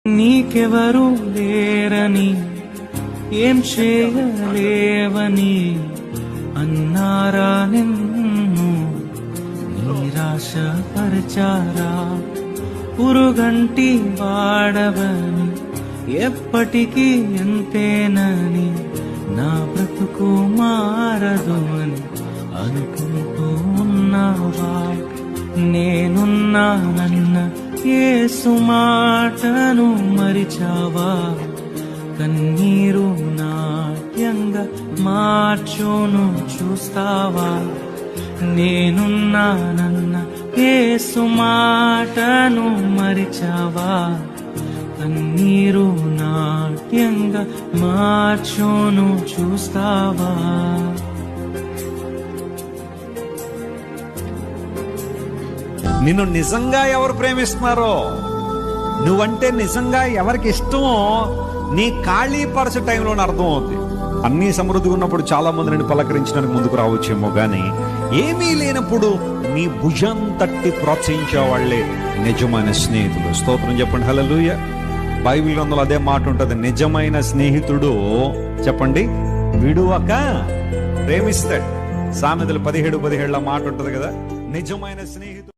నీకెవరు లేరని ఏం చేయలేవని అన్నారా నిన్ను నిరాశపరచారా? పురుగంటి వాడవని ఎప్పటికీ ఎంతేనని నా బ్రతుకు మారదు అని అనుకుంటూ ఉన్నావా? నేనున్నానన్న యేసు మాటను మరిచావా? కన్నీరు నాట్యంగా మార్చును చూస్తావా? నేనున్నానన్న యేసు మాటను మరిచావా? కన్నీరు నాట్యంగా మార్చును చూస్తావా? నిన్ను నిజంగా ఎవరు ప్రేమిస్తున్నారో, నువ్వంటే నిజంగా ఎవరికి ఇష్టమో నీ ఖాళీ పరచ టైంలో అర్థం అవుతుంది. అన్ని సమృద్ధిగా ఉన్నప్పుడు చాలా మంది నేను పలకరించడానికి ముందుకు రావచ్చేమో, కానీ ఏమీ లేనప్పుడు నీ భుజం తట్టి ప్రోత్సహించే వాళ్ళే నిజమైన స్నేహితులు. స్తోత్రం చెప్పండి, హల్లెలూయా. బైబిల్ గ్రంథంలో అదే మాట ఉంటుంది, నిజమైన స్నేహితుడు చెప్పండి విడువక ప్రేమిస్తాడు. సామెతలు 17:17 మాట ఉంటుంది కదా, నిజమైన స్నేహితుడు